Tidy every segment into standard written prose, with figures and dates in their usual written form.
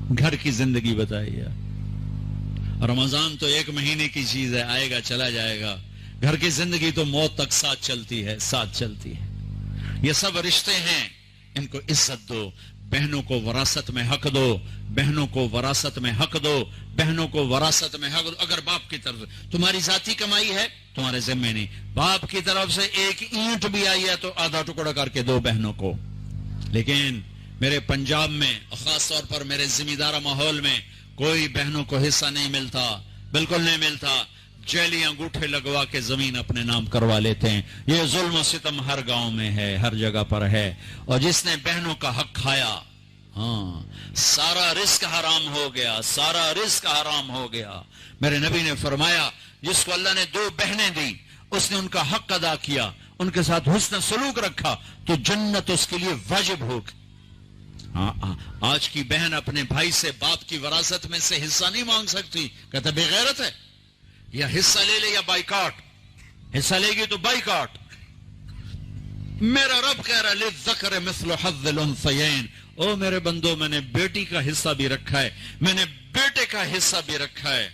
گھر کی زندگی بتائیے. رمضان تو 1 مہینے کی چیز ہے, آئے گا چلا جائے گا. گھر کی زندگی تو موت تک ساتھ چلتی ہے, ساتھ چلتی ہے. یہ سب رشتے ہیں, ان کو عزت دو. بہنوں کو وراثت میں حق دو, بہنوں کو وراثت میں حق دو, بہنوں کو وراثت میں حق دو. اگر باپ کی طرف تمہاری ذاتی کمائی ہے تمہارے ذمہ نہیں, باپ کی طرف سے 1 اینٹ بھی آئی ہے تو آدھا ٹکڑا کر کے دو بہنوں کو. لیکن میرے پنجاب میں خاص طور پر میرے ذمہ دارہ ماحول میں کوئی بہنوں کو حصہ نہیں ملتا, بالکل نہیں ملتا. جیلی انگوٹھے لگوا کے زمین اپنے نام کروا لیتے ہیں. یہ ظلم و ستم ہر گاؤں میں ہے, ہر جگہ پر ہے. اور جس نے بہنوں کا حق کھایا, ہاں, سارا رزق حرام ہو گیا, سارا رزق حرام ہو گیا. میرے نبی نے فرمایا جس کو اللہ نے 2 بہنیں دی, اس نے ان کا حق ادا کیا, ان کے ساتھ حسن سلوک رکھا, تو جنت اس کے لیے واجب ہوگی. آج کی بہن اپنے بھائی سے باپ کی وراثت میں سے حصہ نہیں مانگ سکتی, کہتا بے غیرت ہے, یا حصہ لے لے یا بائیکاٹ. حصہ لے گی تو بائیکاٹ. میرا رب کہہ رہا للذکر مثل حظ الانثیین, او میرے بندو, میں نے بیٹی کا حصہ بھی رکھا ہے, میں نے بیٹے کا حصہ بھی رکھا ہے.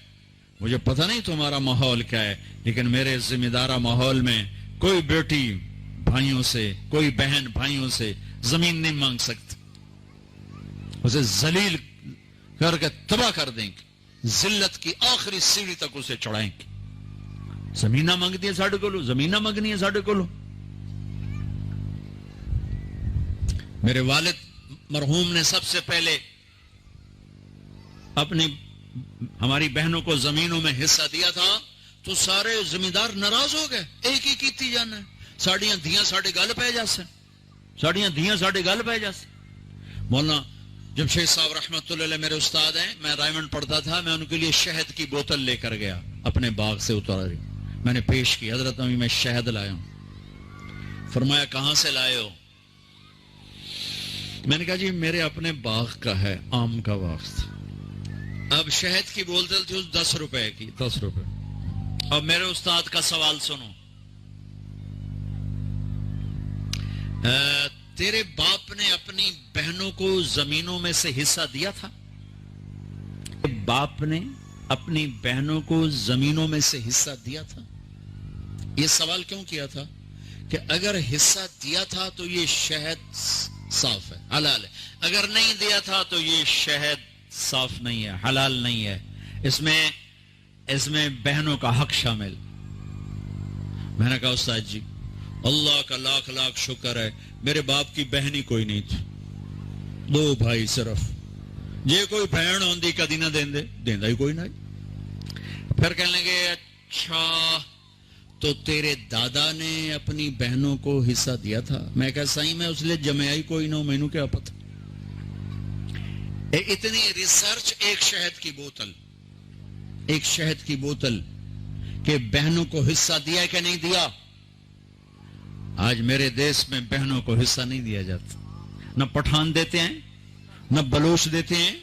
مجھے پتہ نہیں تمہارا ماحول کیا ہے, لیکن میرے ذمہ دارہ ماحول میں کوئی بیٹی بھائیوں سے, کوئی بہن بھائیوں سے زمین نہیں مانگ سکتی. اسے ذلیل کر کے تباہ کر دیں گے, ذلت کی آخری سیڑھی تک اسے چڑھائیں گے. زمینہ مانگتی ہے ساڑھے کو لو, زمینہ مانگنی ہے ساڑھے کو لو. میرے والد مرحوم نے سب سے پہلے اپنی ہماری بہنوں کو زمینوں میں حصہ دیا تھا, تو سارے زمیندار ناراض ہو گئے. ایک ہی کیتی جانا ہے, ساڑیاں دھیاں ساڑھے گل پہ جاسے, ساڑیاں دھیاں ساڑھے گل پہ جاسے. مولانا جمشید صاحب رحمت اللہ علیہ میرے استاد ہیں, میں رائمنڈ پڑھتا تھا, میں ان کے لیے شہد کی بوتل لے کر گیا, اپنے باغ سے اتارا, میں نے پیش کی, حضرت امی میں شہد لایا ہوں. فرمایا کہاں سے لائے ہو؟ میں نے کہا جی میرے اپنے باغ کا ہے, آم کا باغ تھا. اب شہد کی بوتل تھی 10 روپے کی, 10 روپے. اب میرے استاد کا سوال سنو, تیرے باپ نے اپنی بہنوں کو زمینوں میں سے حصہ دیا تھا؟ باپ نے اپنی بہنوں کو زمینوں میں سے حصہ دیا تھا؟ یہ سوال کیوں کیا تھا کہ اگر حصہ دیا تھا تو یہ شہد صاف ہے, حلال ہے, اگر نہیں دیا تھا تو یہ شہد صاف نہیں ہے, حلال نہیں ہے, اس میں بہنوں کا حق شامل. میں نے کہا استاد جی اللہ کا لاکھ لاکھ شکر ہے, میرے باپ کی بہن ہی کوئی نہیں تھی, 2 بھائی صرف. جے کوئی بہن ہوندی کدی نہ دیندا ہی کوئی نہیں. پھر کہنے لگے اچھا تو تیرے دادا نے اپنی بہنوں کو حصہ دیا تھا؟ میں کہا صحیح, میں اس لیے جمعہ ہی کوئی نہ, مینوں کیا پتہ. اتنی ریسرچ, ایک شہد کی بوتل, ایک شہد کی بوتل کہ بہنوں کو حصہ دیا کہ نہیں دیا. آج میرے دیش میں بہنوں کو حصہ نہیں دیا جاتا. نہ پٹھان دیتے ہیں, نہ بلوچ دیتے ہیں,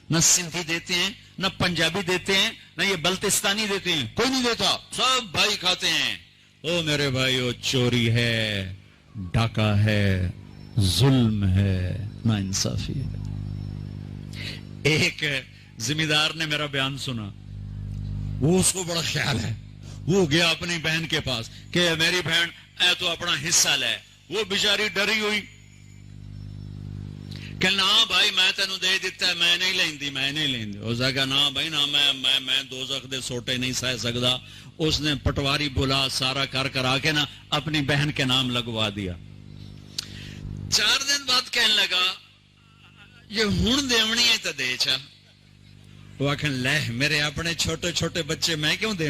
نہ سندھی دیتے ہیں, نہ پنجابی دیتے ہیں, نہ یہ بلتستانی دیتے ہیں, کوئی نہیں دیتا. سب بھائی کھاتے ہیں. او میرے بھائیو, چوری ہے, ڈاکہ ہے, ظلم ہے, ناانصافی ہے. ایک ذمہ دار نے میرا بیان سنا, وہ اس کو بڑا خیال ہے, وہ گیا اپنی بہن کے پاس کہ میری بہن اے تو اپنا حصہ لے. وہ بیچاری ڈری ہوئی کہ نہ بھائی میں تینوں دے دیتا ہے, میں نہیں لیندی, میں نہیں لیندی. اس نے کہا نہ بھائی نہ, میں دوزخ دے سوٹے نہیں سہ سکتا. اس نے پٹواری بلا سارا کر آ کے نا اپنی بہن کے نام لگوا دیا. 4 دن بعد کہنے لگا یہ ہون دیونی ہے تو دے چا. وہ آخر لے میرے اپنے چھوٹے چھوٹے بچے میں کیوں دے.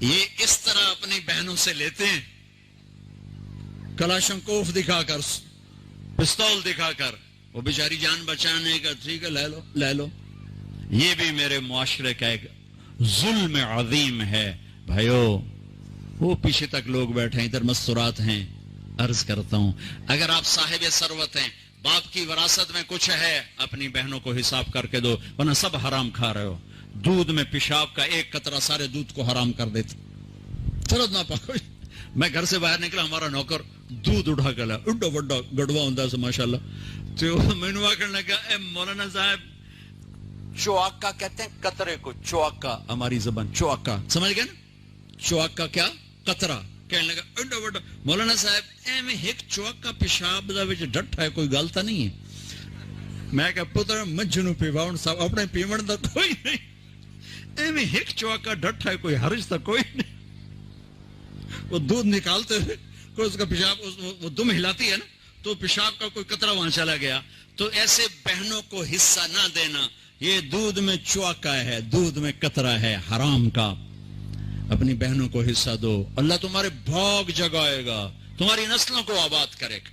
یہ اس طرح اپنی بہنوں سے لیتے ہیں, کلاشنکوف دکھا کر, پستول دکھا کر. وہ بیچاری جان بچانے کا, ٹھیک ہے لے لو. یہ بھی میرے معاشرے کا ایک ظلم عظیم ہے. بھائیو وہ پیچھے تک لوگ بیٹھے ہیں, ادھر مستورات ہیں. عرض کرتا ہوں اگر آپ صاحب ثروت ہیں, باپ کی وراثت میں کچھ ہے, اپنی بہنوں کو حساب کر کے دو, ورنہ سب حرام کھا رہے ہو. دودھ میں پیشاب کا ایک قطرہ سارے دودھ کو حرام کر دیتے. چلو نہ پاکو. میں گھر سے باہر نکلا, ہمارا نوکر دودھ اٹھا کے لایا, ایڈا وڈا گڑوا ہوندا سی ماشاءاللہ. تو مینوں آکھن لگا اے مولانا صاحب چواکا کہتے ہیں قطرے کو, چواکا ہماری زبان چواکا سمجھ گئے نا, چواکا کیا قطرہ. کہنے لگا ایڈا وڈا. مولانا صاحب ایویں ایک چواکا پیشاب دا وچ ڈٹھا ہے, کوئی گل تا نہیں ہے. میں کہ پتر مجھنوں پیواؤن صاحب اپنے پیمن دا کوئی نہیں, ایویں ایک چواکا ڈٹھا ہے, کوئی حرج تا کوئی نہیں. وہ دودھ نکالتے ہوئے کوئی اس کا پیشاب وہ دم ہلاتی ہے نا, تو پیشاب کا کوئی قطرہ وہاں چلا گیا. تو ایسے بہنوں کو حصہ نہ دینا, یہ دودھ میں چواکا ہے, دودھ میں قطرہ ہے حرام کا. اپنی بہنوں کو حصہ دو, اللہ تمہارے بھاگ جگائے گا, تمہاری نسلوں کو آباد کرے گا.